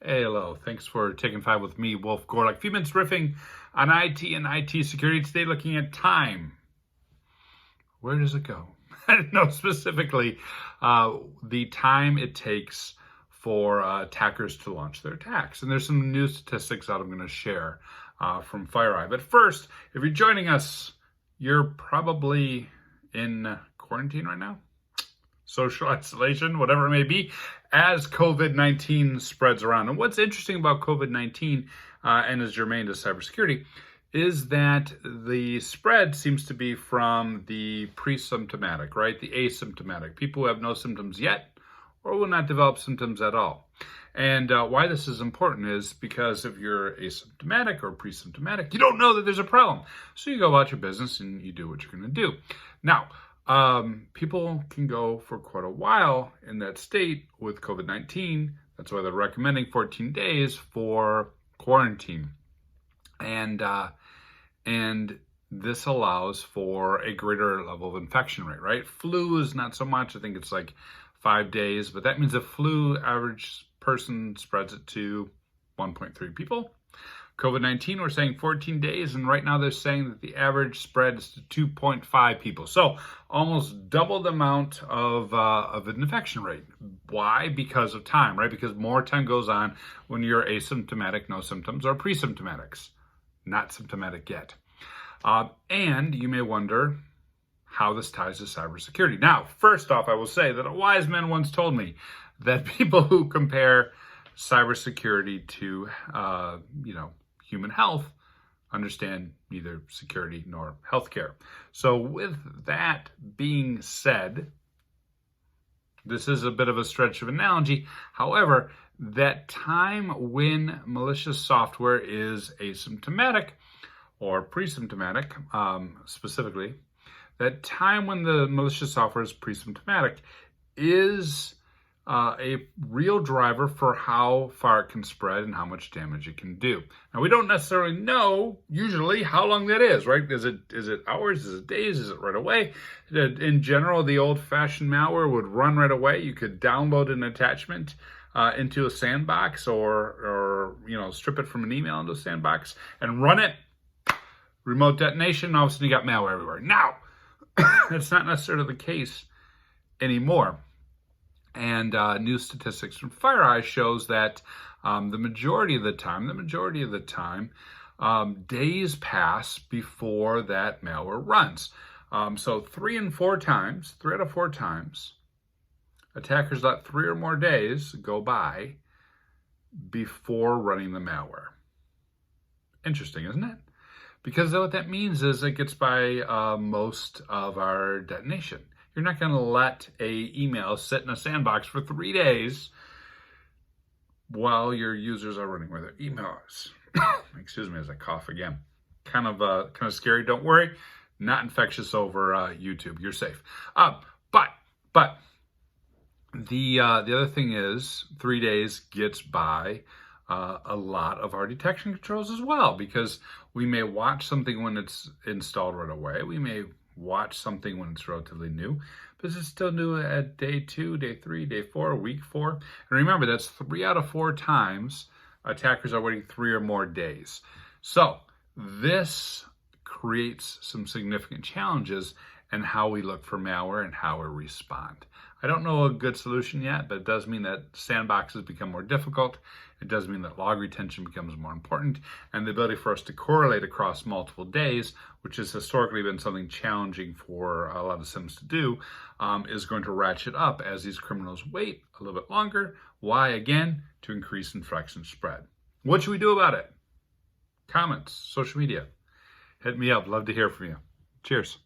Hey, hello. Thanks for taking 5 with me, Wolf Gorlick. A few minutes riffing on IT and IT security. Today looking at time. Where does it go? No, specifically the time it takes for attackers to launch their attacks. And there's some new statistics that I'm going to share from FireEye. But first, if you're joining us, you're probably in quarantine right now. Social isolation, whatever it may be, as COVID-19 spreads around. And what's interesting about COVID-19 and is germane to cybersecurity is that the spread seems to be from the pre-symptomatic, right? The asymptomatic, people who have no symptoms yet or will not develop symptoms at all. And why this is important is because if you're asymptomatic or pre-symptomatic, you don't know that there's a problem. So you go about your business and you do what you're going to do. Now, people can go for quite a while in that state with COVID-19. That's why they're recommending 14 days for quarantine. And this allows for a greater level of infection rate, right? Flu is not so much. I think it's like 5 days, but that means the flu average person spreads it to 1.3 people. COVID-19, we're saying 14 days, and right now they're saying that the average spread is to 2.5 people. So almost double the amount of an infection rate. Why? Because of time, right? Because more time goes on when you're asymptomatic, no symptoms, or pre-symptomatics, not symptomatic yet. And you may wonder how this ties to cybersecurity. Now, first off, I will say that a wise man once told me that people who compare cybersecurity to, human health understand neither security nor healthcare. So with that being said, this is a bit of a stretch of analogy. However, that time when malicious software is asymptomatic or pre-symptomatic, specifically, that time when the malicious software is pre-symptomatic is a real driver for how far it can spread and how much damage it can do. Now, we don't necessarily know usually how long that is, right? Is it hours? Is it days? Is it right away? In general, the old-fashioned malware would run right away. You could download an attachment into a sandbox or strip it from an email into a sandbox and run it. Remote detonation, all of a sudden you got malware everywhere. Now, that's not necessarily the case anymore. And new statistics from FireEye shows that the majority of the time, days pass before that malware runs. So 3 out of 4 times, attackers let 3 or more days go by before running the malware. Interesting, isn't it? Because what that means is it gets by most of our detonation. You're not going to let an email sit in a sandbox for 3 days while your users are running where their email is. Excuse me as I cough again. Kind of scary. Don't worry, not infectious over YouTube. You're safe. But the other thing is 3 days gets by a lot of our detection controls as well, because we may watch something when it's installed right away. We may watch something when it's relatively new, but is it still new at day 2, day 3, day 4, week 4? And remember, that's 3 out of 4 times attackers are waiting 3 or more days. So this creates some significant challenges in how we look for malware and how we respond. I don't know a good solution yet, but it does mean that sandboxes become more difficult. It does mean that log retention becomes more important, and the ability for us to correlate across multiple days, which has historically been something challenging for a lot of SIEMs to do, is going to ratchet up as these criminals wait a little bit longer. Why? Again, to increase infection spread. What should we do about it? Comments, social media. Hit me up. Love to hear from you. Cheers.